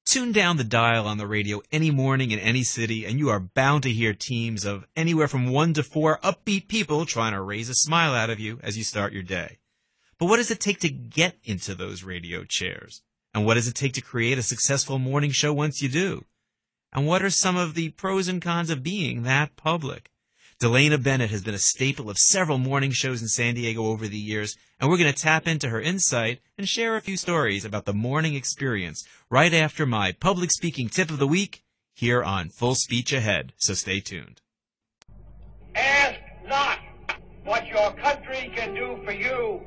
Tune down the dial on the radio any morning in any city, and you are bound to hear teams of anywhere from 1 to 4 upbeat people trying to raise a smile out of you as you start your day. But what does it take to get into those radio chairs? And what does it take to create a successful morning show once you do? And what are some of the pros and cons of being that public? Delana Bennett has been a staple of several morning shows in San Diego over the years, and we're going to tap into her insight and share a few stories about the morning experience right after my public speaking tip of the week here on Full Speech Ahead, so stay tuned. Ask not what your country can do for you.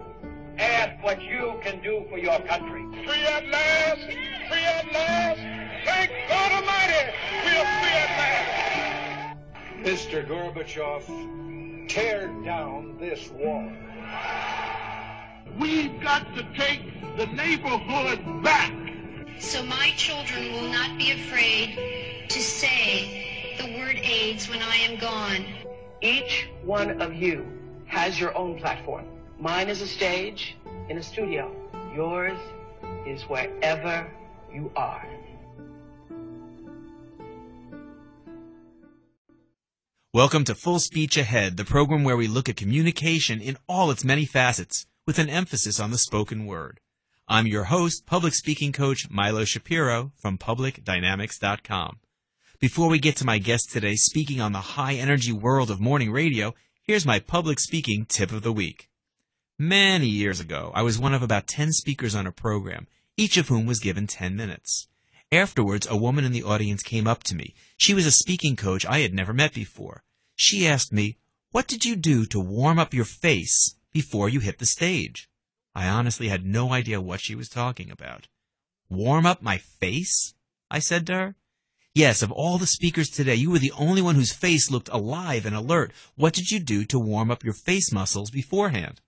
Ask what you can do for your country. Free at last! Free at last! Thank God Almighty! We are free at last! Mr. Gorbachev, tear down this wall. We've got to take the neighborhood back. So my children will not be afraid to say the word AIDS when I am gone. Each one of you has your own platform. Mine is a stage in a studio. Yours is wherever you are. Welcome to Full Speech Ahead, the program where we look at communication in all its many facets, with an emphasis on the spoken word. I'm your host, public speaking coach Milo Shapiro from publicdynamics.com. Before we get to my guest today speaking on the high-energy world of morning radio, here's my public speaking tip of the week. Many years ago, I was one of about 10 speakers on a program, each of whom was given 10 minutes. Afterwards, a woman in the audience came up to me. She was a speaking coach I had never met before. She asked me, "What did you do to warm up your face before you hit the stage?" I honestly had no idea what she was talking about. "Warm up my face?" I said to her. "Yes, of all the speakers today, you were the only one whose face looked alive and alert. What did you do to warm up your face muscles beforehand?"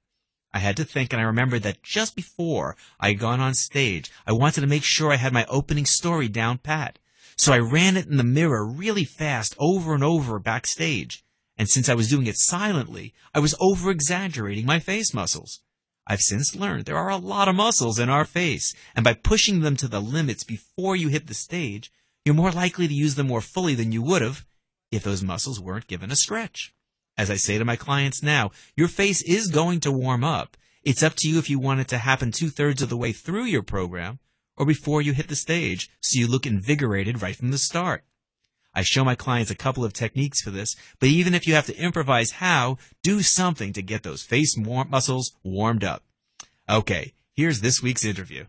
I had to think, and I remembered that just before I had gone on stage, I wanted to make sure I had my opening story down pat. So I ran it in the mirror really fast over and over backstage. And since I was doing it silently, I was over-exaggerating my face muscles. I've since learned there are a lot of muscles in our face, and by pushing them to the limits before you hit the stage, you're more likely to use them more fully than you would have if those muscles weren't given a stretch. As I say to my clients now, your face is going to warm up. It's up to you if you want it to happen 2/3 of the way through your program or before you hit the stage so you look invigorated right from the start. I show my clients a couple of techniques for this, but even if you have to improvise how, do something to get those face muscles warmed up. Okay, here's this week's interview.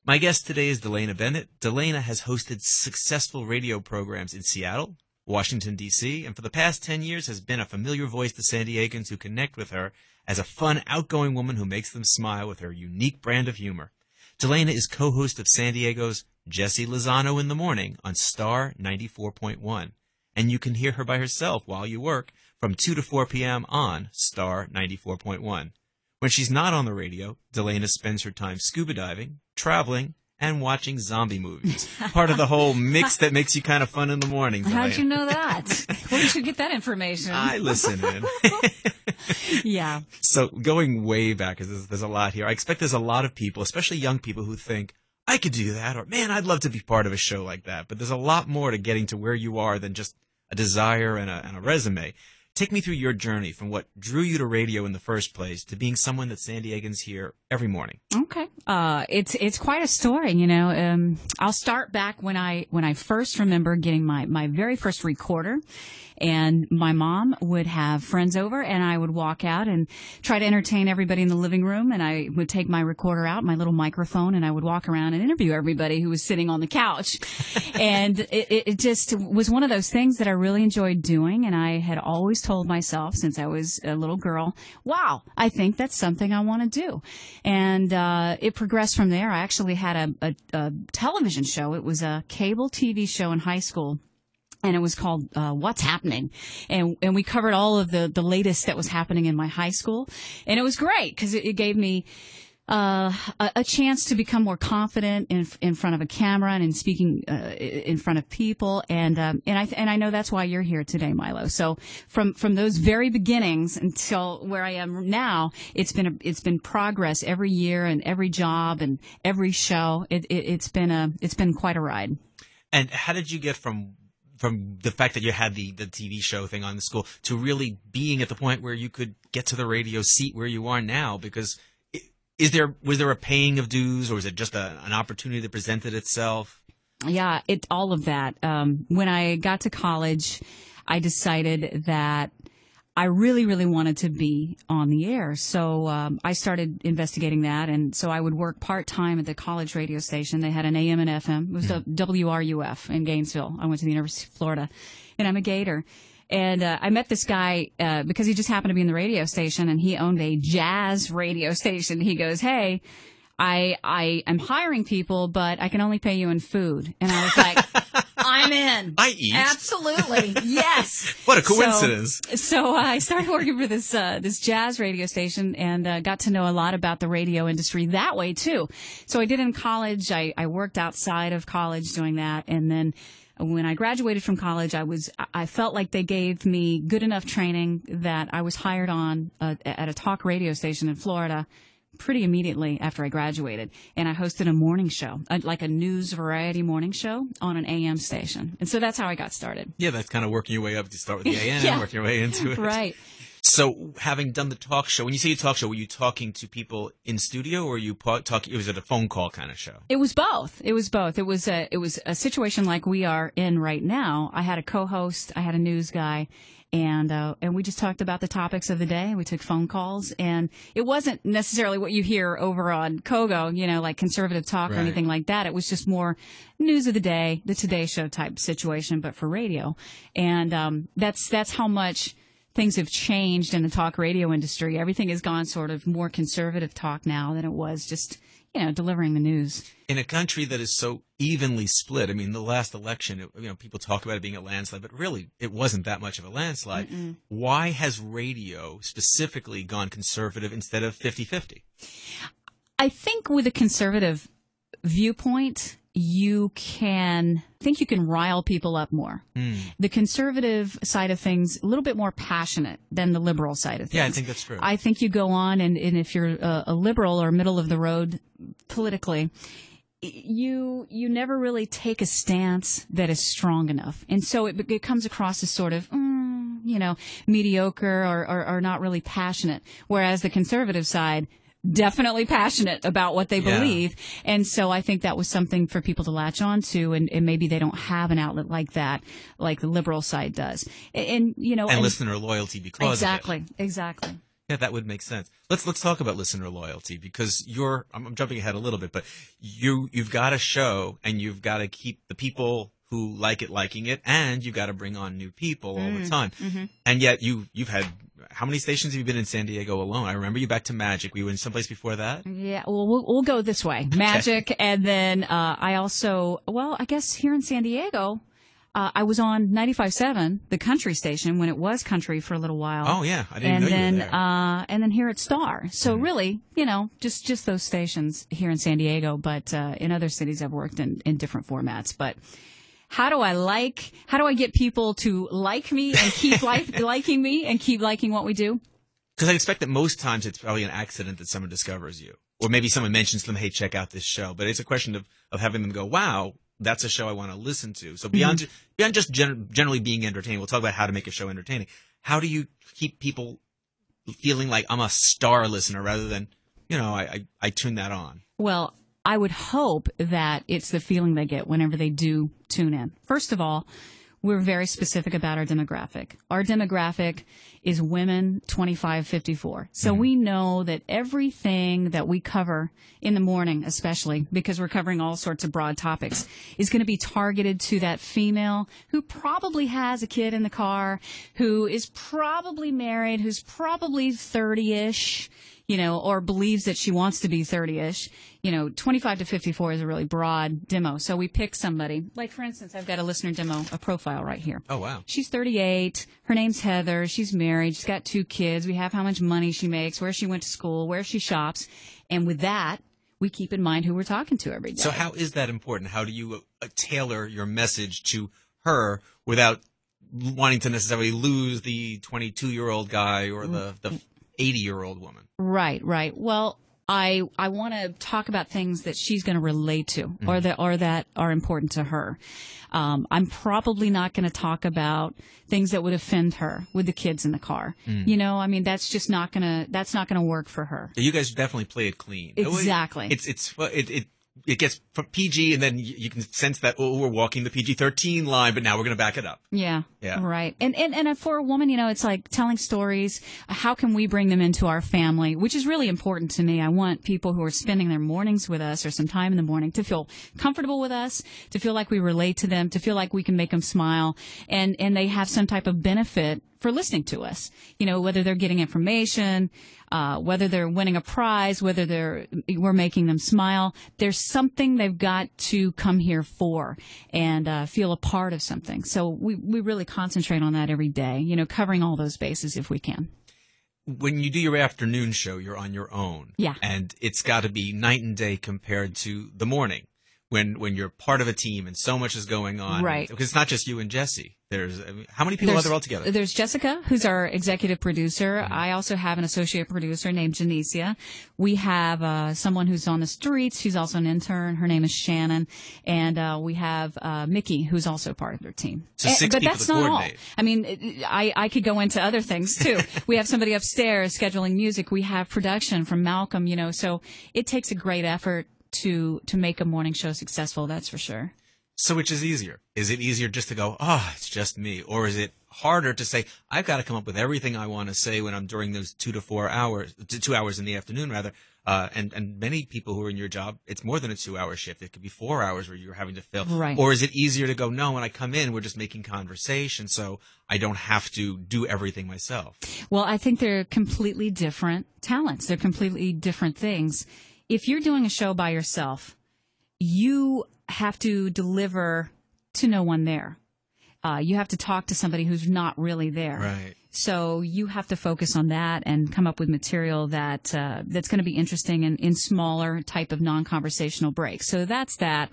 My guest today is Delana Bennett. Delana has hosted successful radio programs in Seattle, Washington, D.C., and for the past 10 years has been a familiar voice to San Diegans who connect with her as a fun, outgoing woman who makes them smile with her unique brand of humor. Delana is co-host of San Diego's Jesse Lozano in the Morning on Star 94.1, and you can hear her by herself while you work from 2 to 4 p.m. on Star 94.1. When she's not on the radio, Delana spends her time scuba diving, traveling, and watching zombie movies. Part of the whole mix that makes you kind of fun in the morning, Delana. How'd you know that? Where did you get that information? I listen in. Yeah. So going way back, because there's a lot here, I expect there's a lot of people, especially young people, who think, I could do that, or man, I'd love to be part of a show like that. But there's a lot more to getting to where you are than just a desire and a resume. Take me through your journey from what drew you to radio in the first place to being someone that San Diegans hear every morning. Okay. It's quite a story, you know. I'll start back when I first remember getting my very first recorder. And my mom would have friends over, and I would walk out and try to entertain everybody in the living room. And I would take my recorder out, my little microphone, and I would walk around and interview everybody who was sitting on the couch. And it just was one of those things that I really enjoyed doing. And I had always told myself since I was a little girl, wow, I think that's something I want to do. And it progressed from there. I actually had a television show. It was a cable TV show in high school. And it was called What's Happening. And we covered all of the latest that was happening in my high school. And it was great because it gave me a chance to become more confident in front of a camera and in speaking in front of people, and I know that's why you're here today, Milo. So from those very beginnings until where I am now, it's been progress every year and every job and every show. It's been quite a ride. And how did you get from the fact that you had the TV show thing on the school to really being at the point where you could get to the radio seat where you are now? Because was there a paying of dues, or was it just an opportunity that presented itself? Yeah, all of that. When I got to college, I decided that I really, really wanted to be on the air. So I started investigating that, and so I would work part-time at the college radio station. They had an AM and FM. It was the WRUF in Gainesville. I went to the University of Florida, and I'm a Gator. And I met this guy because he just happened to be in the radio station, and he owned a jazz radio station. He goes, "Hey, I am hiring people, but I can only pay you in food." And I was like, I'm in. I eat. Absolutely. Yes. What a coincidence. So I started working for this jazz radio station, and got to know a lot about the radio industry that way too. So I did in college. I worked outside of college doing that, and then when I graduated from college, I felt like they gave me good enough training that I was hired on at a talk radio station in Florida pretty immediately after I graduated. And I hosted a morning show, like a news variety morning show on an AM station. And so that's how I got started. Yeah, that's kind of working your way up. You start with the AM, Yeah. work your way into it. Right. So, having done the talk show, when you say you talk show, were you talking to people in studio, or were you talking? Was it a phone call kind of show? It was both. It was both. It was a situation like we are in right now. I had a co-host, I had a news guy, and we just talked about the topics of the day. We took phone calls, and it wasn't necessarily what you hear over on Kogo, like conservative talk or anything like that. It was just more news of the day, the Today Show type situation, but for radio. And that's how much things have changed in the talk radio industry. Everything has gone sort of more conservative talk now than it was just, delivering the news. In a country that is so evenly split, I mean, the last election, people talk about it being a landslide, but really it wasn't that much of a landslide. Mm-mm. Why has radio specifically gone conservative instead of 50-50? I think with a conservative viewpoint, you can rile people up more. The conservative side of things, a little bit more passionate than the liberal side of things. Yeah, I think that's true. I think you go on, and if you're a liberal or middle of the road politically, you never really take a stance that is strong enough. And so it comes across as sort of, mediocre or not really passionate. Whereas the conservative side, definitely passionate about what they believe. And so I think that was something for people to latch on to, and maybe they don't have an outlet like that, like the liberal side does. And listener loyalty because of it. Exactly. Yeah, that would make sense. Let's talk about listener loyalty, because I'm jumping ahead a little bit, but you've got a show, and you've got to keep the people who like it liking it, and you've got to bring on new people all the time. Mm-hmm. And yet you've had, how many stations have you been in San Diego alone? I remember you back to Magic. Were you in someplace before that? Yeah, well, we'll go this way. Magic, and then I also, I guess here in San Diego, I was on 95.7, the country station, when it was country for a little while. Oh, yeah. I didn't know you were there. And then here at Star. So really, just those stations here in San Diego, but in other cities I've worked in different formats. But how do I get people to like me and keep liking me and keep liking what we do? Because I expect that most times it's probably an accident that someone discovers you. Or maybe someone mentions to them, hey, check out this show. But it's a question of having them go, wow, that's a show I want to listen to. So beyond just generally being entertaining, we'll talk about how to make a show entertaining. How do you keep people feeling like I'm a star listener rather than, I tune that on? Well, I would hope that it's the feeling they get whenever they do tune in. First of all, we're very specific about our demographic. Our demographic is women 25-54. So we know that everything that we cover in the morning, especially because we're covering all sorts of broad topics, is going to be targeted to that female who probably has a kid in the car, who is probably married, who's probably 30-ish, or believes that she wants to be 30-ish. 25 to 54 is a really broad demo. So we pick somebody. Like, for instance, I've got a listener demo, a profile right here. Oh, wow. She's 38. Her name's Heather. She's married. She's got 2 kids. We have how much money she makes, where she went to school, where she shops. And with that, we keep in mind who we're talking to every day. So how is that important? How do you tailor your message to her without wanting to necessarily lose the 22-year-old guy or the 80-year-old woman? Right. Well, I want to talk about things that she's going to relate to or that are important to her. I'm probably not going to talk about things that would offend her with the kids in the car. That's just not going to work for her. You guys definitely play it clean. Exactly. It gets from PG, and then you can sense that, we're walking the PG-13 line, but now we're going to back it up. Yeah. Right. And for a woman, it's like telling stories. How can we bring them into our family, which is really important to me. I want people who are spending their mornings with us or some time in the morning to feel comfortable with us, to feel like we relate to them, to feel like we can make them smile, and they have some type of benefit for listening to us, whether they're getting information, whether they're winning a prize, whether we're making them smile. There's something they've got to come here for and feel a part of something. So we really concentrate on that every day, covering all those bases if we can. When you do your afternoon show, you're on your own. Yeah. And it's got to be night and day compared to the morning when you're part of a team and so much is going on. Right. Because it's not just you and Jesse. How many people are there all together? There's Jessica, who's our executive producer. I also have an associate producer named Janicia. We have someone who's on the streets. She's also an intern. Her name is Shannon. And we have Mickey, who's also part of their team. So 6 but people that's to not coordinate. all. I mean, I could go into other things, too. We have somebody upstairs scheduling music. We have production from Malcolm, so it takes a great effort to make a morning show successful, that's for sure. So which is easier? Is it easier just to go, it's just me? Or is it harder to say, I've got to come up with everything I want to say when I'm during those 2 hours in the afternoon, rather. And many people who are in your job, it's more than a 2-hour shift. It could be 4 hours where you're having to fill. Right. Or is it easier to go, no, when I come in, we're just making conversation, so I don't have to do everything myself? Well, I think they're completely different talents. They're completely different things. If you're doing a show by yourself, you have to deliver to no one there. You have to talk to somebody who's not really there. Right. So you have to focus on that and come up with material that's going to be interesting in smaller type of non-conversational breaks. So that's that.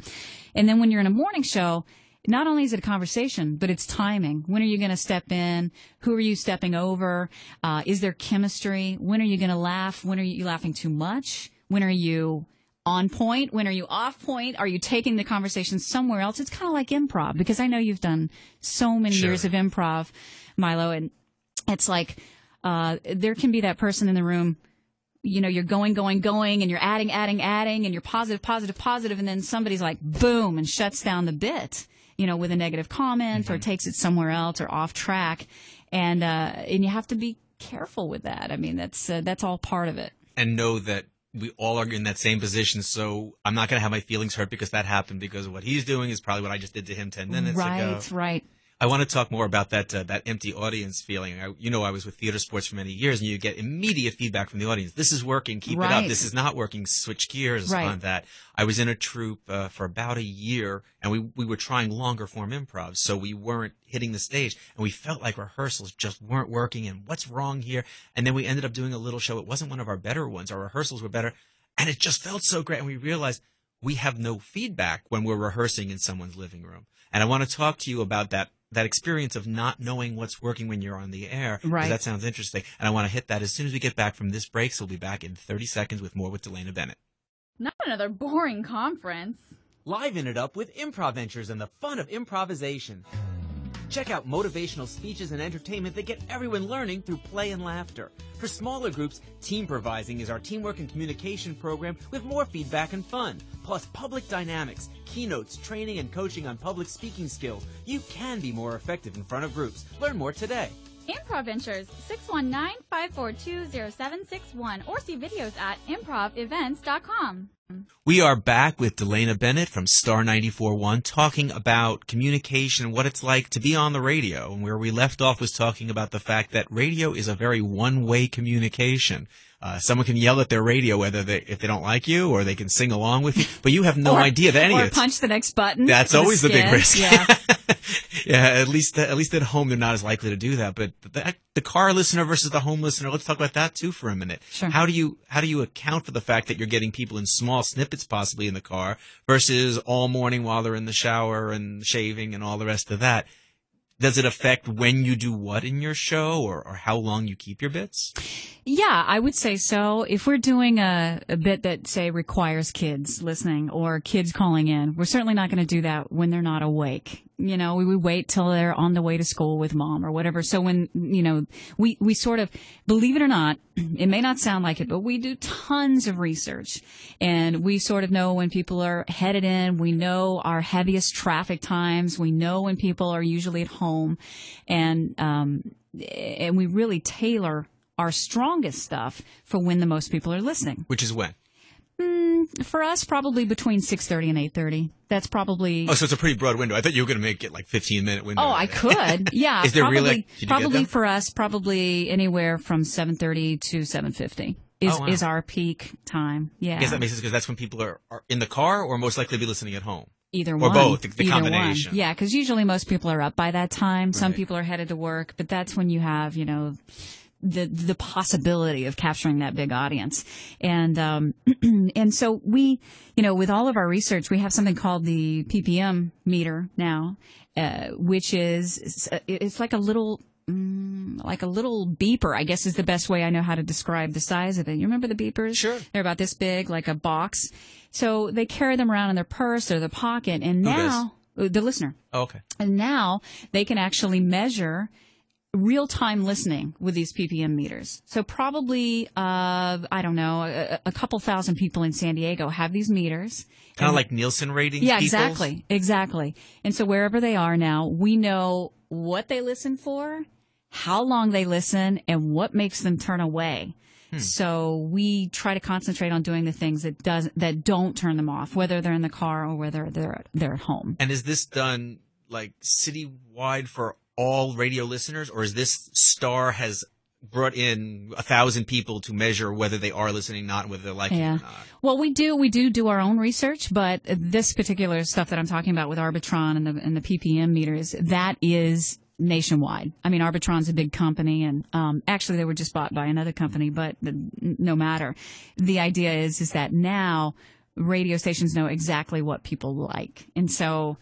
And then when you're in a morning show, not only is it a conversation, but it's timing. When are you going to step in? Who are you stepping over? Is there chemistry? When are you going to laugh? When are you laughing too much? When are you on point? When are you off point? Are you taking the conversation somewhere else? It's kind of like improv, because I know you've done so many years of improv, Milo, and it's like there can be that person in the room, you're going, and you're adding, and you're positive, and then somebody's like, boom, and shuts down the bit, with a negative comment or takes it somewhere else or off track, and you have to be careful with that. I mean, that's all part of it. And know that we all are in that same position, so I'm not going to have my feelings hurt because that happened, because what he's doing is probably what I just did to him 10 minutes ago. Right. I want to talk more about that empty audience feeling. I was with theater sports for many years, and you get immediate feedback from the audience. This is working. Keep it up. This is not working. Switch gears on that. I was in a troupe for about a year, and we were trying longer form improv, so we weren't hitting the stage, and we felt like rehearsals just weren't working, and what's wrong here? And then we ended up doing a little show. It wasn't one of our better ones. Our rehearsals were better, and it just felt so great, and we realized we have no feedback when we're rehearsing in someone's living room. And I want to talk to you about that experience of not knowing what's working when you're on the air. Right. That sounds interesting. And I want to hit that as soon as we get back from this break. So we'll be back in 30 seconds with more with Delana Bennett. Not another boring conference. Liven it up with IMPROVentures and the fun of improvisation. Check out motivational speeches and entertainment that get everyone learning through play and laughter. For smaller groups, Teamprovising is our teamwork and communication program with more feedback and fun. Plus public dynamics, keynotes, training, and coaching on public speaking skills. You can be more effective in front of groups. Learn more today. IMPROVentures, 619-542-0761, or see videos at IMPROVevents.com. We are back with Delana Bennett from Star 94.1 talking about communication and what it's like to be on the radio. And where we left off was talking about the fact that radio is a very one-way communication. Someone can yell at their radio if they don't like you, or they can sing along with you, but you have no idea that any of it. Or punch the next button. That's always the big risk. Yeah. Yeah, at least at home they're not as likely to do that. But the car listener versus the home listener, let's talk about that too for a minute. Sure. How do you account for the fact that you're getting people in small snippets possibly in the car versus all morning while they're in the shower and shaving and all the rest of that? Does it affect when you do what in your show or how long you keep your bits? Yeah, I would say so. If we're doing a bit that, say, requires kids listening or kids calling in, we're certainly not going to do that when they're not awake. You know, we would wait till they're on the way to school with mom or whatever. So when, we sort of, believe it or not, it may not sound like it, but we do tons of research. And we sort of know when people are headed in. We know our heaviest traffic times. We know when people are usually at home. And we really tailor our strongest stuff for when the most people are listening. Which is when? For us, probably between 6:30 and 8:30. That's probably. Oh, so it's a pretty broad window. I thought you were going to make it like 15-minute window. Oh, I could. Yeah. Is there probably, really? Did you probably get that? For us, probably anywhere from 7:30 to 7:50 is our peak time. Yeah. I guess that makes sense because that's when people are in the car or most likely be listening at home. Either or one. Or both, the Either combination. One. Yeah, because usually most people are up by that time. Some Right. people are headed to work, but that's when you have, the possibility of capturing that big audience. And and so we, with all of our research, we have something called the PPM meter now, which is, it's like a little beeper, I guess is the best way I know how to describe the size of it. You remember the beepers? Sure. They're about this big, like a box. So they carry them around in their purse or their pocket. And now, the listener. Oh, okay. And now they can actually measure real-time listening with these PPM meters. So probably, I don't know, a couple thousand people in San Diego have these meters. Kind of like Nielsen ratings. Yeah, peoples? exactly. And so wherever they are now, we know what they listen for, how long they listen, and what makes them turn away. So we try to concentrate on doing the things that don't turn them off, whether they're in the car or whether they're at home. And is this done like citywide for all radio listeners, or is this Star has brought in 1,000 people to measure whether they are listening, not whether they're liking it or not? Well, we do our own research, but this particular stuff that I'm talking about with Arbitron and the PPM meters, that is nationwide. I mean, Arbitron's a big company, and actually they were just bought by another company, but no matter. The idea is that now radio stations know exactly what people like, and so.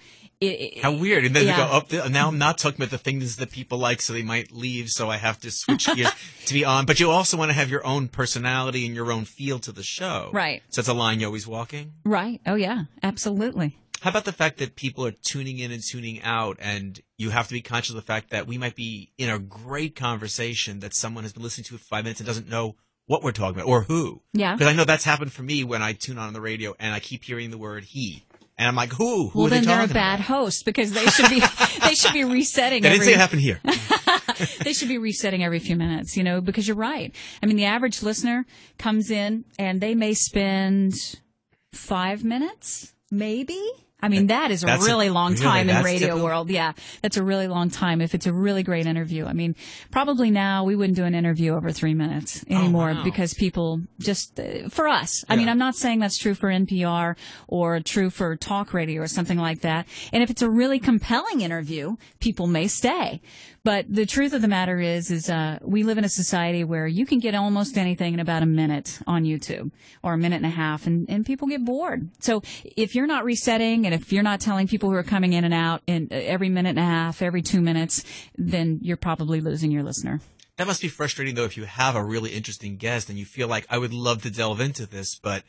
How weird. And then they go up there. Now I'm not talking about the things that people like, so they might leave, so I have to switch gears to be on. But you also want to have your own personality and your own feel to the show. Right. So that's a line you're always walking? Right. Oh, yeah. Absolutely. How about the fact that people are tuning in and tuning out, and you have to be conscious of the fact that we might be in a great conversation that someone has been listening to for 5 minutes and doesn't know what we're talking about or who. Yeah. Because I know that's happened for me when I tune on the radio and I keep hearing the word he. And I'm like, who? Well, are they then talking they're a bad about? host because they should be resetting. I didn't say it happened here. They should be resetting every few minutes, because you're right. I mean, the average listener comes in and they may spend 5 minutes, maybe. I mean, that is a really long time in radio typical? world. Yeah, that's a really long time if it's a really great interview. I mean, probably now we wouldn't do an interview over 3 minutes anymore because people just, for us, I mean, I'm not saying that's true for NPR or true for talk radio or something like that. And if it's a really compelling interview, people may stay. But the truth of the matter is we live in a society where you can get almost anything in about a minute on YouTube or a minute and a half, and people get bored. So if you're not resetting and if you're not telling people who are coming in and out in every minute and a half, every 2 minutes, then you're probably losing your listener. That must be frustrating, though, if you have a really interesting guest and you feel like, I would love to delve into this, but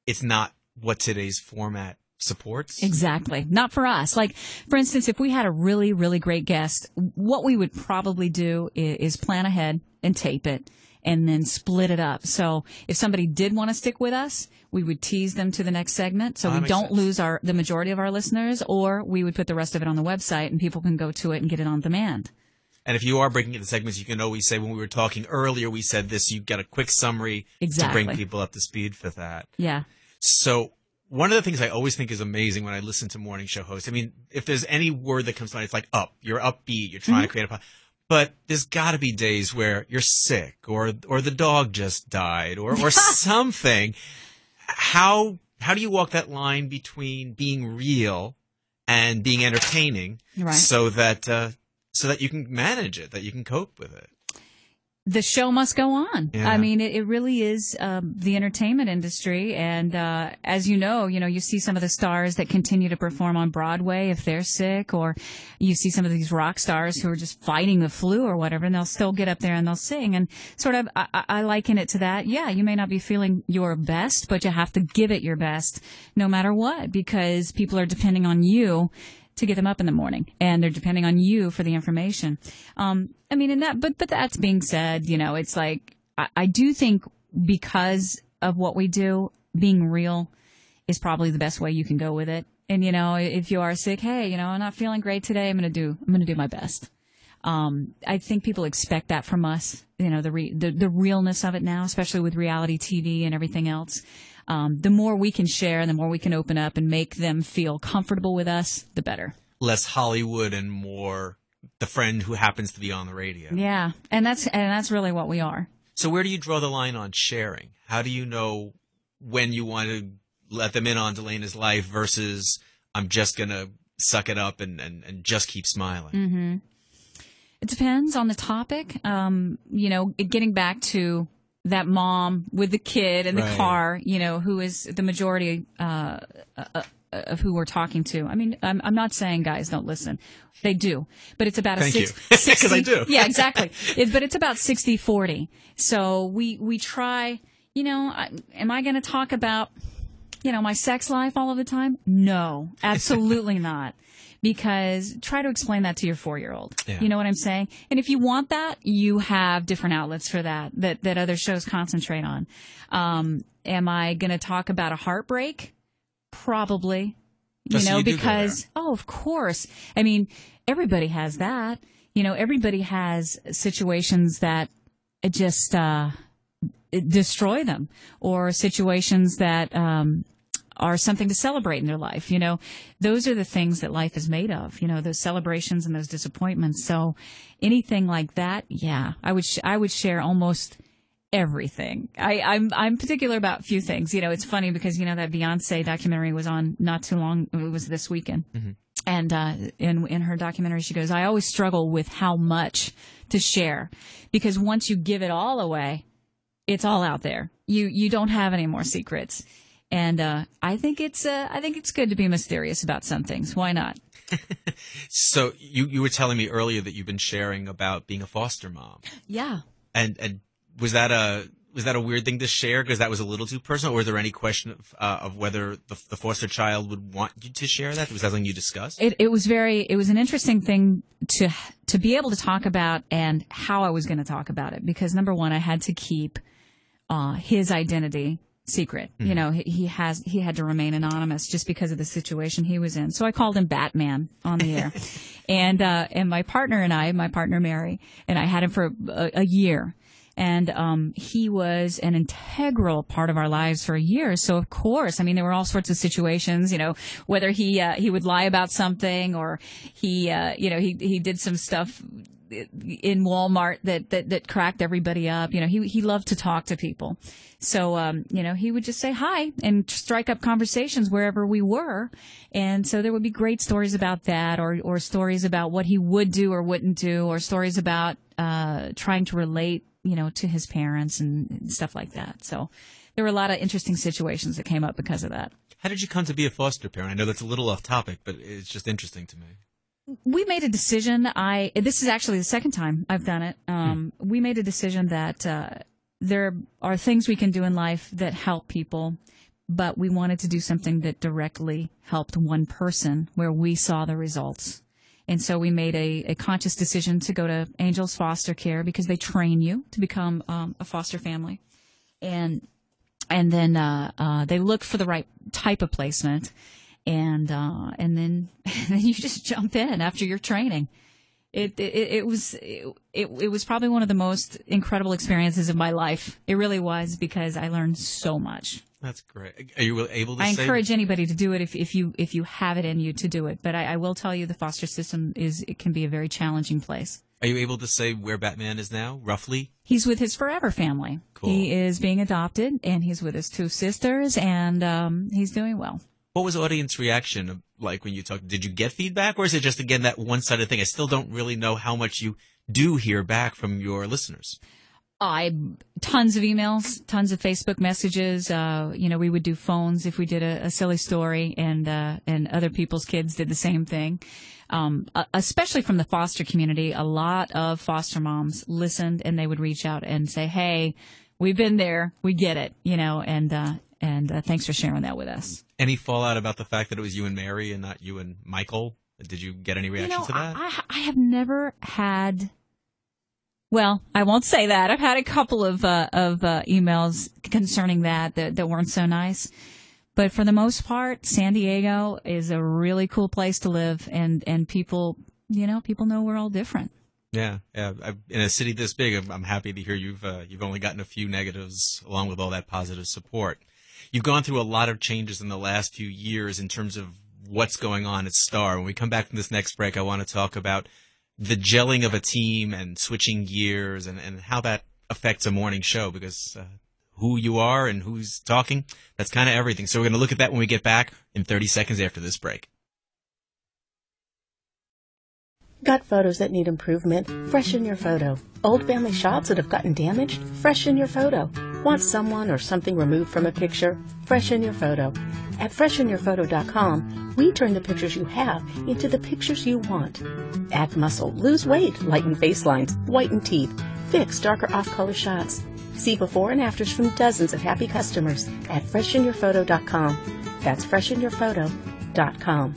it's not what today's format supports. Exactly. Not for us. Like, for instance, if we had a really, really great guest, what we would probably do is plan ahead and tape it and then split it up. So if somebody did want to stick with us, we would tease them to the next segment so we don't lose the majority of our listeners, or we would put the rest of it on the website and people can go to it and get it on demand. And if you are breaking into segments, you can always say, when we were talking earlier, we said this, you get a quick summary to bring people up to speed for that. Yeah. So one of the things I always think is amazing when I listen to morning show hosts, I mean, if there's any word that comes to mind, it's like up. You're upbeat. You're trying to create but there's got to be days where you're sick or the dog just died or something. How do you walk that line between being real and being entertaining so that you can manage it, that you can cope with it? The show must go on. Yeah. I mean, it really is the entertainment industry. And as you know, you see some of the stars that continue to perform on Broadway if they're sick, or you see some of these rock stars who are just fighting the flu or whatever, and they'll still get up there and they'll sing. And sort of, I liken it to that. Yeah, you may not be feeling your best, but you have to give it your best no matter what, because people are depending on you to get them up in the morning, and they're depending on you for the information. I mean, but that's being said, it's like, I do think because of what we do, being real is probably the best way you can go with it. And, if you are sick, hey, I'm not feeling great today, I'm going to do my best. I think people expect that from us, the realness of it now, especially with reality TV and everything else. The more we can share, the more we can open up and make them feel comfortable with us, the better. Less Hollywood and more the friend who happens to be on the radio. Yeah, and that's really what we are. So where do you draw the line on sharing? How do you know when you want to let them in on Delana's life versus I'm just going to suck it up and just keep smiling? Mm-hmm. It depends on the topic. Getting back to that mom with the kid in the car, who is the majority of who we're talking to. I mean, I'm not saying guys don't listen. They do. But it's about Thank you. Because I do. Yeah, exactly. But it's about 60-40. So we try, am I going to talk about, my sex life all of the time? No, absolutely not. Because try to explain that to your 4-year-old. Yeah. You know what I'm saying? And if you want that, you have different outlets for that other shows concentrate on. Am I going to talk about a heartbreak? Probably. Because, of course. I mean, everybody has that. Everybody has situations that just destroy them, or situations that are something to celebrate in their life. Those are the things that life is made of, those celebrations and those disappointments. So anything like that, yeah, I would share almost everything. I'm particular about a few things. It's funny because, that Beyonce documentary was on not too long. It was this weekend. Mm-hmm. And in her documentary, she goes, I always struggle with how much to share, because once you give it all away, it's all out there. You don't have any more secrets. And I think it's good to be mysterious about some things. Why not? So you were telling me earlier that you've been sharing about being a foster mom. Yeah. And was that a weird thing to share because that was a little too personal, or was there any question of whether the foster child would want you to share that? Was that something you discussed? It was an interesting thing to be able to talk about, and how I was going to talk about it, because number one, I had to keep his identity secret. Mm-hmm. He had to remain anonymous just because of the situation he was in. So I called him Batman on the air. And my partner Mary, and I had him for a year. And he was an integral part of our lives for a year. So of course, there were all sorts of situations, whether he would lie about something, or he did some stuff in Walmart that cracked everybody up. He loved to talk to people. So, he would just say hi and strike up conversations wherever we were. And so there would be great stories about that, or stories about what he would do or wouldn't do, or stories about trying to relate, to his parents and stuff like that. So there were a lot of interesting situations that came up because of that. How did you come to be a foster parent? I know that's a little off topic, but it's just interesting to me. We made a decision. This is actually the second time I've done it. We made a decision that there are things we can do in life that help people, but we wanted to do something that directly helped one person where we saw the results. And so we made a conscious decision to go to Angels Foster Care, because they train you to become a foster family. And then they look for the right type of placement. And then you just jump in after your training. It was probably one of the most incredible experiences of my life. It really was, because I learned so much. That's great. Are you able to I say? encourage anybody to do it if you have it in you to do it. But I will tell you, the foster system can be a very challenging place. Are you able to say where Batman is now, roughly? He's with his forever family. Cool. He is being adopted, and he's with his 2 sisters, and he's doing well. What was audience reaction like when you talked? Did you get feedback, or is it just, again, that one-sided thing? I still don't really know how much you do hear back from your listeners. Tons of emails, tons of Facebook messages. We would do phones if we did a silly story, and other people's kids did the same thing. Especially from the foster community, a lot of foster moms listened, and they would reach out and say, "Hey, we've been there, we get it," and thanks for sharing that with us. Any fallout about the fact that it was you and Mary and not you and Michael? Did you get any reaction to that? I have never had. Well, I won't say that. I've had a couple of emails concerning that weren't so nice. But for the most part, San Diego is a really cool place to live, and people know we're all different. Yeah. In a city this big, I'm happy to hear you've only gotten a few negatives along with all that positive support. You've gone through a lot of changes in the last few years in terms of what's going on at Star. When we come back from this next break, I want to talk about the gelling of a team and switching gears and how that affects a morning show, because who you are and who's talking, that's kind of everything. So we're going to look at that when we get back in 30 seconds after this break. Got photos that need improvement? Freshen your photo. Old family shots that have gotten damaged? Freshen your photo. Want someone or something removed from a picture? Freshen your photo. At freshenyourphoto.com, we turn the pictures you have into the pictures you want. Add muscle, lose weight, lighten face lines, whiten teeth, fix darker off-color shots. See before and afters from dozens of happy customers at freshenyourphoto.com. That's freshenyourphoto.com.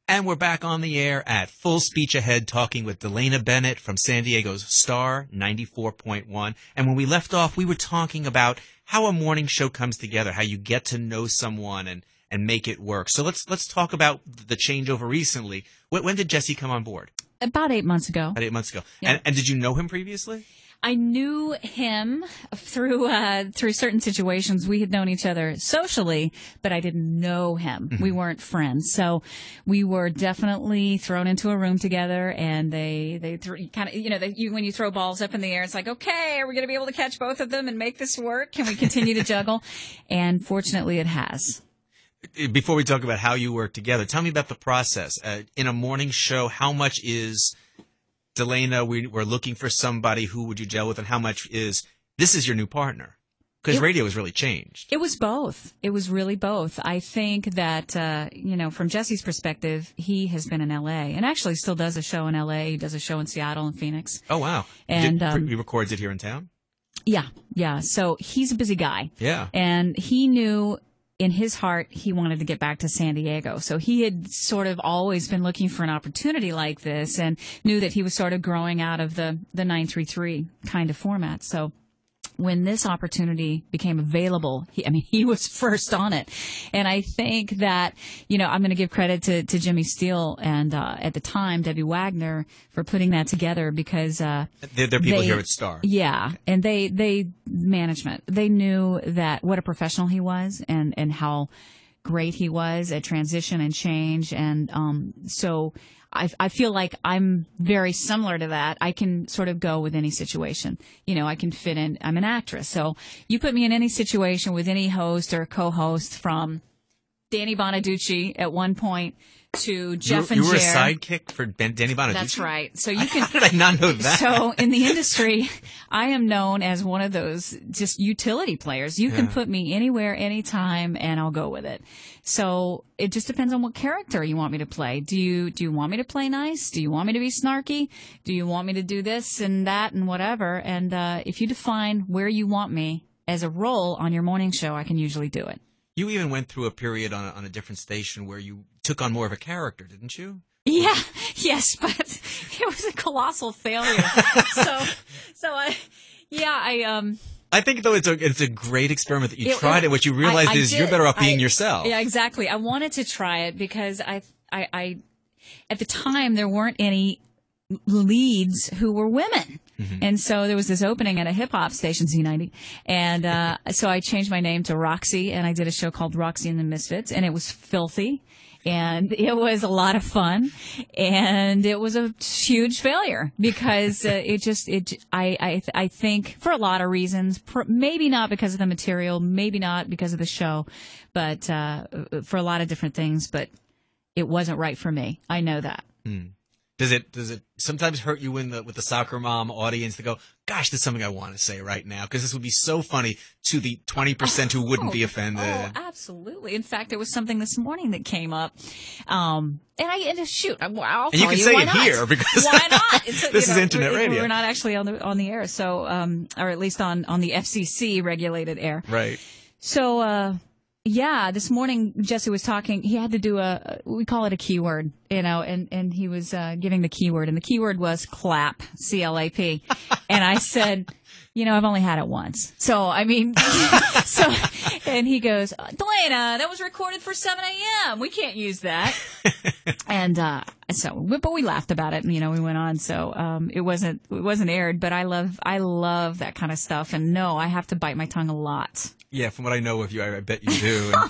And we're back on the air at Full Speech Ahead, talking with Delana Bennett from San Diego's Star 94.1. And when we left off, we were talking about how a morning show comes together, how you get to know someone and make it work. So let's talk about the changeover recently. When did Jesse come on board? About 8 months ago. About 8 months ago. Yeah. And did you know him previously? I knew him through certain situations. We had known each other socially, but I didn't know him. Mm-hmm. We weren't friends, so we were definitely thrown into a room together. And they kind of, when you throw balls up in the air, it's like, okay, are we going to be able to catch both of them and make this work? Can we continue to juggle? And fortunately, it has. Before we talk about how you work together, tell me about the process in a morning show. How much is Delana, we're looking for somebody, who would you gel with, and how much is this is your new partner? Because radio has really changed. It was both. It was really both. I think that, from Jesse's perspective, he has been in L.A. and actually still does a show in L.A. He does a show in Seattle and Phoenix. Oh, wow. And he records it here in town? Yeah. So he's a busy guy. Yeah. And he knew in his heart, he wanted to get back to San Diego. So he had sort of always been looking for an opportunity like this and knew that he was sort of growing out of the 933 kind of format. So when this opportunity became available, he was first on it. And I think that, I'm going to give credit to Jimmy Steele and, at the time, Debbie Wagner for putting that together, because, they're people here at Star. Yeah. And management, they knew that what a professional he was and how great he was at transition and change. And, so I feel like I'm very similar to that. I can sort of go with any situation. I can fit in. I'm an actress. So you put me in any situation with any host or co-host, from Danny Bonaducci at one point to Jeff and Jer. You were a sidekick for Danny Bonaducci? That's right. So you can. How did I not know that? So in the industry, I am known as one of those just utility players. You can put me anywhere, anytime, and I'll go with it. So it just depends on what character you want me to play. Do you want me to play nice? Do you want me to be snarky? Do you want me to do this and that and whatever? And if you define where you want me as a role on your morning show, I can usually do it. You even went through a period on a different station where you took on more of a character, didn't you? Yeah, yes, but it was a colossal failure. I think, though, it's a great experiment that you tried it. What you realized is you're better off being yourself. Yeah, exactly. I wanted to try it because at the time there weren't any leads who were women. Mm-hmm. And so there was this opening at a hip hop station, Z90. And so I changed my name to Roxy, and I did a show called Roxy and the Misfits, and it was filthy. And it was a lot of fun, and it was a huge failure because I think for a lot of reasons, maybe not because of the material, maybe not because of the show, but for a lot of different things. But it wasn't right for me. I know that. Mm. Does it sometimes hurt you with the soccer mom audience to go, gosh, there's something I want to say right now because this would be so funny to the 20% who wouldn't be offended? Oh, absolutely. In fact, there was something this morning that came up, and shoot, I'll tell and you can say why it not? here because why not? This is internet radio. We're not actually on the air, so or at least on the FCC regulated air, right? So. Yeah, this morning Jesse was talking. He had to do we call it a keyword, and he was giving the keyword, and the keyword was clap, CLAP. And I said, I've only had it once. So, and he goes, Delana, that was recorded for 7 a.m. We can't use that. And, but we laughed about it and, we went on. So, it wasn't aired, but I love that kind of stuff. And no, I have to bite my tongue a lot. Yeah, from what I know of you, I bet you do. And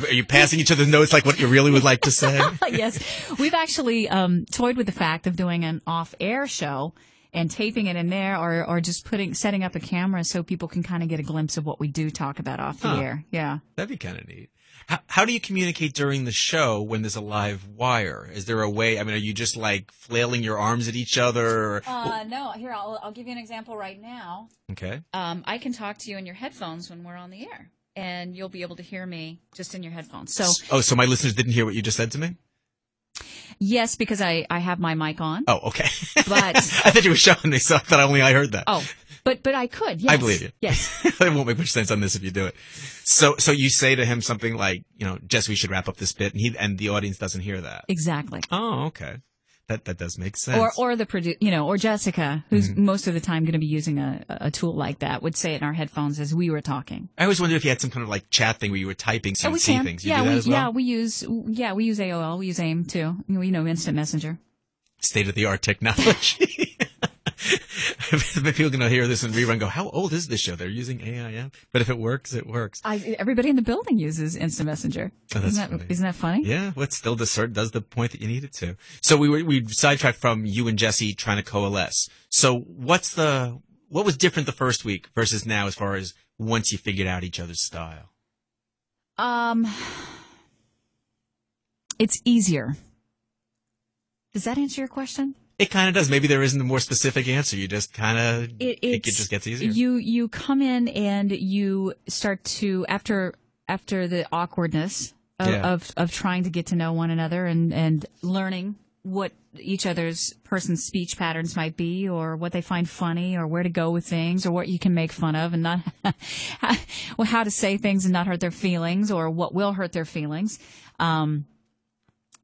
are you passing each other notes like what you really would like to say? Yes. We've actually toyed with the fact of doing an off-air show and taping it in there or just setting up a camera so people can kind of get a glimpse of what we do talk about off the air. Yeah. That'd be kind of neat. How do you communicate during the show when there's a live wire? Is there a way? Are you just like flailing your arms at each other? No. Here, I'll give you an example right now. Okay. I can talk to you in your headphones when we're on the air, and you'll be able to hear me just in your headphones. So my listeners didn't hear what you just said to me? Yes, because I have my mic on. Oh, okay. But I thought you were showing me, so I thought only I heard that. Oh, but I could. Yes. I believe you. Yes. It won't make much sense on this if you do it. So you say to him something like, Jess, we should wrap up this bit, and the audience doesn't hear that. Exactly. Oh, okay. That does make sense. Or the or Jessica, who's most of the time going to be using a tool like that, would say it in our headphones as we were talking. I always wondered if you had some kind of like chat thing where you were typing so you see things. You do that as well? Yeah, we use AOL. We use AIM too. Instant messenger. State of the art technology. People are going to hear this and rerun and go, how old is this show? They're using AIM. But if it works, it works. Everybody in the building uses instant messenger. Oh, isn't that funny? Yeah, well, it still does the point that you need it to. So we sidetracked from you and Jesse trying to coalesce. So what was different the first week versus now as far as once you figured out each other's style? It's easier. Does that answer your question? It kind of does. Maybe there isn't a more specific answer. You just kind of, it just gets easier. You come in and you start to, after the awkwardness of trying to get to know one another and learning what each other's person's speech patterns might be or what they find funny or where to go with things or what you can make fun of and not, how to say things and not hurt their feelings or what will hurt their feelings.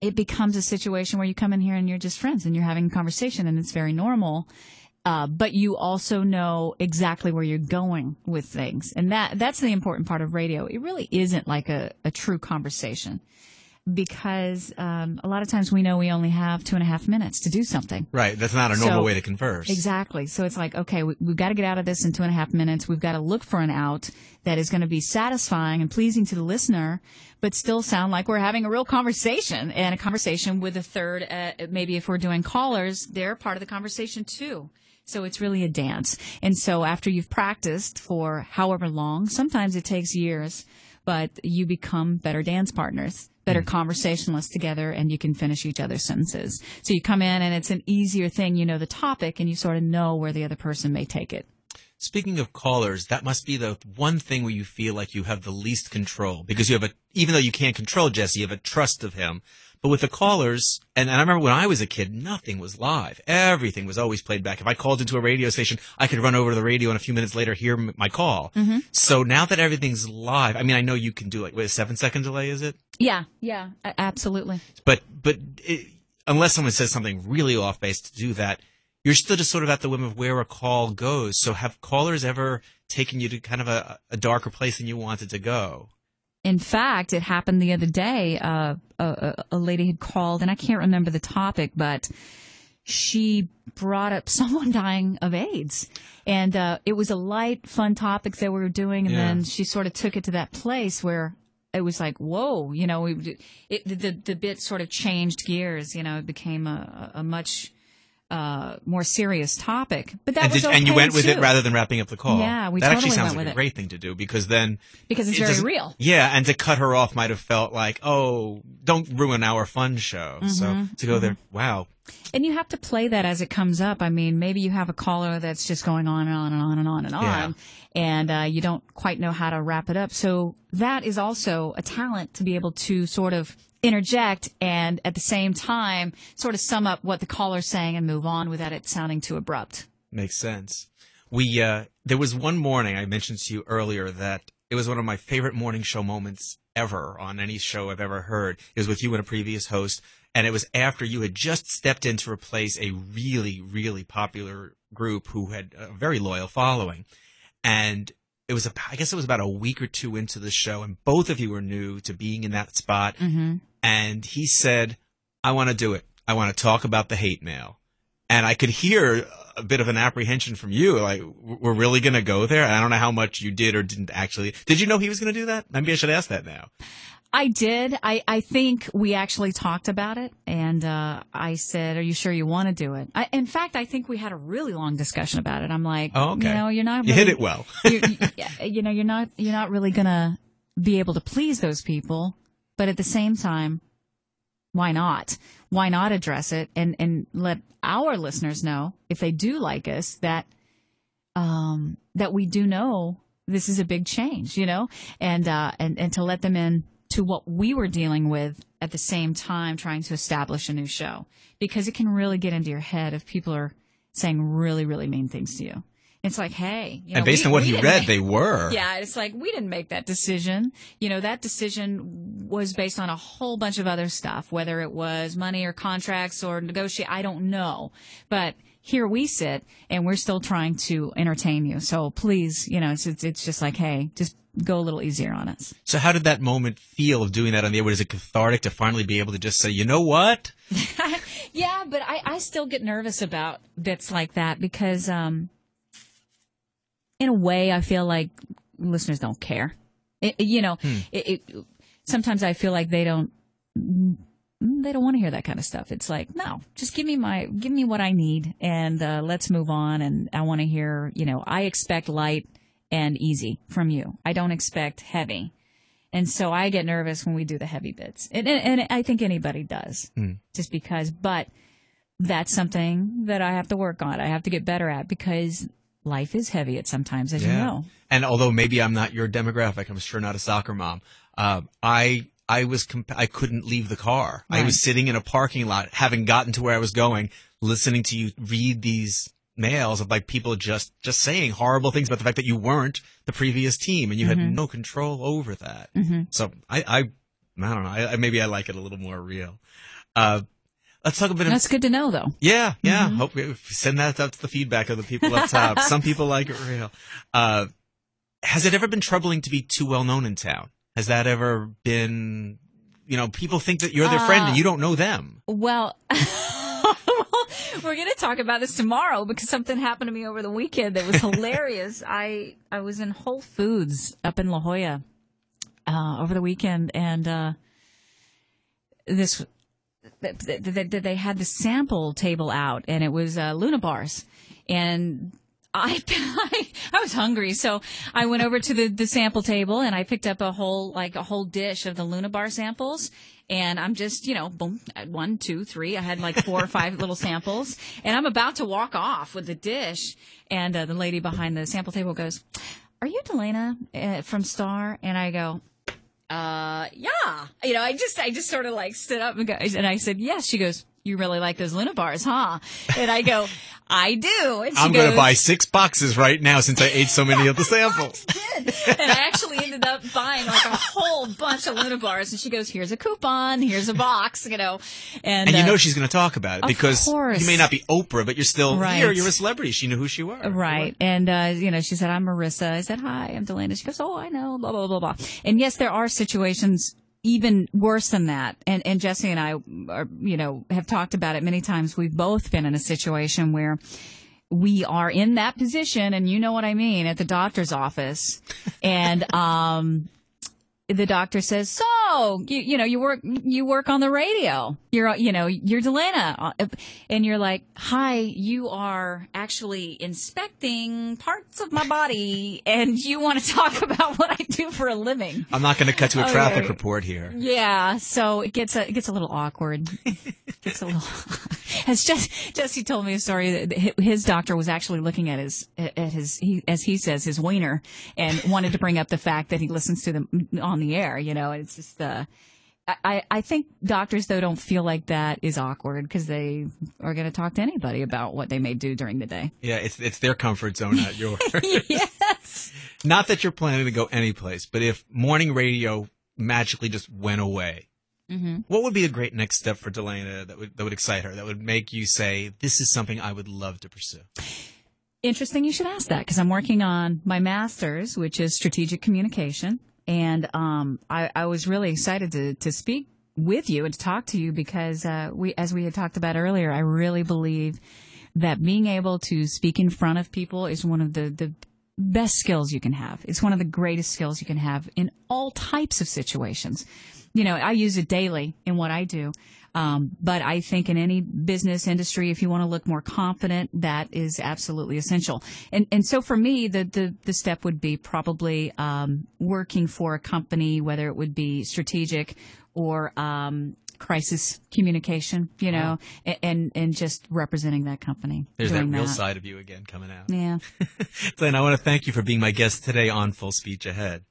It becomes a situation where you come in here and you're just friends and you're having a conversation and it's very normal. But you also know exactly where you're going with things. And that's the important part of radio. It really isn't like a true conversation because a lot of times we know we only have 2.5 minutes to do something. Right. That's not a normal way to converse. Exactly. So it's like, okay, we've got to get out of this in 2.5 minutes. We've got to look for an out that is going to be satisfying and pleasing to the listener, but still sound like we're having a real conversation and a conversation with a third. Maybe if we're doing callers, they're part of the conversation too. So it's really a dance. And so after you've practiced for however long, sometimes it takes years, but you become better dance partners, better conversationalists together, and you can finish each other's sentences. So you come in and it's an easier thing. You know the topic and you sort of know where the other person may take it. Speaking of callers, that must be the one thing where you feel like you have the least control because you have even though you can't control Jesse, you have a trust of him. But with the callers, and I remember when I was a kid, nothing was live. Everything was always played back. If I called into a radio station, I could run over to the radio and a few minutes later hear my call. Mm-hmm. So now that everything's live, I mean, I know you can do a 7-second delay, is it? Yeah, absolutely. But unless someone says something really off base to do that, you're still just sort of at the whim of where a call goes. So have callers ever taken you to kind of a darker place than you wanted to go? In fact, it happened the other day. A lady had called, and I can't remember the topic, but she brought up someone dying of AIDS. And it was a light, fun topic that we were doing, and then she sort of took it to that place where it was like, whoa, you know, the bit sort of changed gears. You know, it became a much more serious topic. But that was okay, and you went with too. it rather than wrapping up the call. Yeah, we that totally actually sounds went like with a great thing to do, because it's very real. Yeah, and to cut her off might have felt like, oh, don't ruin our fun show. So to go there, wow. And you have to play that as it comes up. I mean, maybe you have a caller that's just going on and on and on and on and on, and you don't quite know how to wrap it up. So that is also a talent, to be able to sort of interject and at the same time sort of sum up what the caller's saying and move on without it sounding too abrupt. Makes sense. There was one morning I mentioned to you earlier that it was one of my favorite morning show moments ever on any show I've ever heard. It was with you and a previous host, and it was after you had just stepped in to replace a really, really popular group who had a very loyal following. And I guess it was about a week or two into the show, and both of you were new to being in that spot. Mm-hmm. And he said, I want to do it. I want to talk about the hate mail. And I could hear a bit of an apprehension from you, like, we're really going to go there? I don't know how much you did or didn't actually. Did you know he was going to do that? Maybe I should ask that now. I did. I think we actually talked about it, and I said, "Are you sure you want to do it?" In fact, I think we had a really long discussion about it. I'm like, oh, okay. You know, you're not. You really, hit it well. you know, you're not really gonna be able to please those people, but at the same time, why not? Why not address it and let our listeners know, if they do like us, that that we do know this is a big change, you know, and to let them in to what we were dealing with at the same time trying to establish a new show, because it can really get into your head if people are saying really, really mean things to you. It's like, hey, you know, and based on what he read, they were. Yeah, it's like, we didn't make that decision. You know, that decision was based on a whole bunch of other stuff, whether it was money or contracts or negotiate. I don't know. But here we sit, and we're still trying to entertain you. So please, you know, it's just like, hey, just go a little easier on us. So how did that moment feel of doing that on the air? Was it cathartic to finally be able to just say, you know what? Yeah, but I still get nervous about bits like that because, in a way, I feel like listeners don't care. Sometimes I feel like they don't want to hear that kind of stuff. It's like, no, just give me what I need, and let's move on. And I want to hear, you know, I expect light and easy from you. I don't expect heavy. And so I get nervous when we do the heavy bits. And I think anybody does, just because. But that's something that I have to work on. I have to get better at, because life is heavy at sometimes, as you know. And although maybe I'm not your demographic, I'm sure not a soccer mom. I couldn't leave the car. Right. I was sitting in a parking lot, having gotten to where I was going, listening to you read these mails of like people just saying horrible things about the fact that you weren't the previous team and you had no control over that. Mm-hmm. So I don't know. Maybe I like it a little more real. Let's talk a bit. That's good to know, though. Yeah. Mm-hmm. Hope we send that up to the feedback of the people up top. Some people like it real. Has it ever been troubling to be too well known in town? Has that ever been? You know, people think that you're their friend and you don't know them. Well, we're going to talk about this tomorrow, because something happened to me over the weekend that was hilarious. I was in Whole Foods up in La Jolla over the weekend, and they had the sample table out, and it was Luna bars, and I was hungry, so I went over to the sample table, and I picked up a whole dish of the Luna bar samples. And I'm just, you know, boom, 1, 2, 3. I had like 4 or 5 little samples, and I'm about to walk off with the dish. And the lady behind the sample table goes, "Are you Delana from Star?" And I go, yeah. You know, I just sort of like stood up and I said, "Yes." She goes, you really like those Luna bars, huh? And I go, I do. And she I'm going to buy 6 boxes right now since I ate so many of the samples. I did. And I actually ended up buying like a whole bunch of Luna bars. And she goes, here's a coupon, here's a box, you know. And you know she's going to talk about it because course. you may not be Oprah, but you're still Right. here. You're a celebrity. She knew who she was. Right. And, you know, she said, I'm Marissa. I said, hi, I'm Delana. She goes, oh, I know, blah, blah, blah, blah. And yes, there are situations even worse than that. And Jesse and I are, you know, have talked about it many times. We've both been in a situation where we are in that position, and you know what I mean, at the doctor's office. And, the doctor says, so, you work on the radio. You're Delana. And you're like, hi, you are actually inspecting parts of my body and you want to talk about what I do for a living. I'm not going to cut to a traffic report here. Yeah. So it gets a little awkward. As Jesse told me a story that his doctor was actually looking at his, as he says, his wiener, and wanted to bring up the fact that he listens to them on the air, you know. And it's just, I think doctors, though, don't feel like that is awkward because they are going to talk to anybody about what they may do during the day. Yeah, it's their comfort zone, not yours. Yes. Not that you're planning to go anyplace, but if morning radio magically just went away, what would be a great next step for Delana that would excite her, that would make you say, this is something I would love to pursue? Interesting you should ask that, because I'm working on my master's, which is strategic communication. And I was really excited to speak with you and to talk to you because as we had talked about earlier, I really believe that being able to speak in front of people is one of the best skills you can have. It's one of the greatest skills you can have in all types of situations. You know, I use it daily in what I do. But I think in any business industry, if you want to look more confident, that is absolutely essential. And so for me, the step would be probably working for a company, whether it would be strategic or crisis communication, you know, and just representing that company. There's that real side of you again coming out. Yeah. Glenn, I want to thank you for being my guest today on Full Speech Ahead.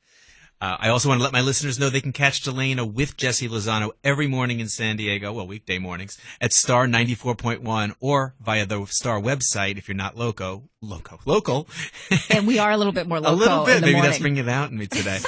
I also want to let my listeners know they can catch Delana with Jesse Lozano every morning in San Diego, well, weekday mornings, at Star 94.1 or via the Star website if you're not local. And we are a little bit more local. A little bit. In the Maybe morning. that's bringing it out in me today.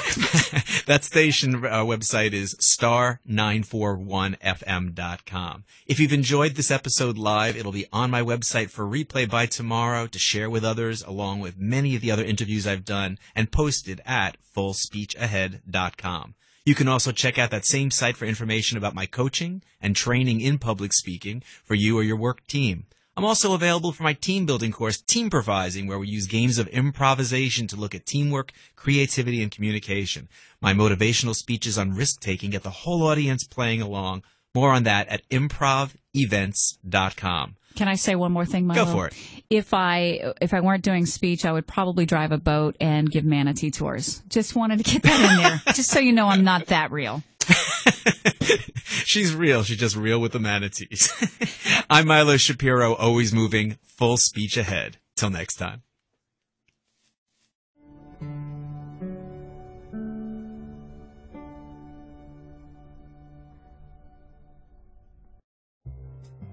That station website is star941fm.com. If you've enjoyed this episode live, it'll be on my website for replay by tomorrow to share with others, along with many of the other interviews I've done, and posted at fullspeechahead.com. You can also check out that same site for information about my coaching and training in public speaking for you or your work team. I'm also available for my team building course, Teamprovising, where we use games of improvisation to look at teamwork, creativity, and communication. My motivational speeches on risk-taking get the whole audience playing along. More on that at IMPROVentures.com. Can I say one more thing, Milo? Go for it. If I weren't doing speech, I would probably drive a boat and give manatee tours. Just wanted to get that in there, just so you know I'm not that real. She's real. She's just real with the manatees. I'm Milo Shapiro, always moving, full speech ahead. Till next time.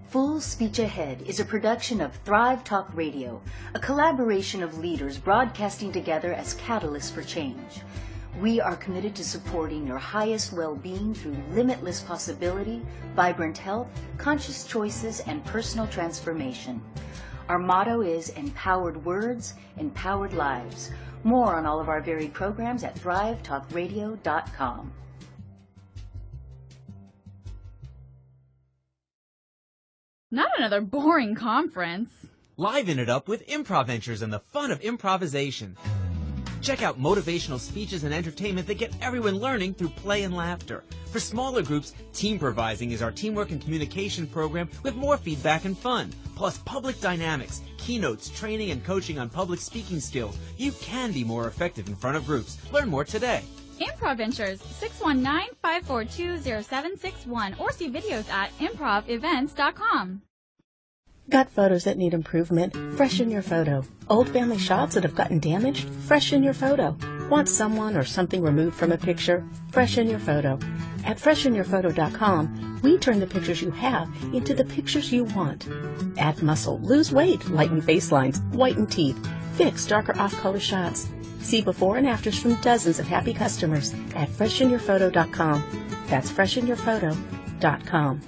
Full Speech Ahead is a production of Thrive Talk Radio, a collaboration of leaders broadcasting together as catalysts for change. We are committed to supporting your highest well-being through limitless possibility, vibrant health, conscious choices, and personal transformation. Our motto is Empowered Words, Empowered Lives. More on all of our varied programs at thrivetalkradio.com. Not another boring conference. Liven it up with IMPROVentures and the fun of improvisation. Check out motivational speeches and entertainment that get everyone learning through play and laughter. For smaller groups, Teamprovising is our teamwork and communication program with more feedback and fun. Plus public dynamics, keynotes, training, and coaching on public speaking skills. You can be more effective in front of groups. Learn more today. IMPROVentures, 619-542-0761, or see videos at IMPROVevents.com. Got photos that need improvement? Freshen your photo. Old family shots that have gotten damaged? Freshen your photo. Want someone or something removed from a picture? Freshen your photo. At freshenyourphoto.com, we turn the pictures you have into the pictures you want. Add muscle, lose weight, lighten face lines, whiten teeth, fix darker off-color shots. See before and afters from dozens of happy customers at freshenyourphoto.com. That's freshenyourphoto.com.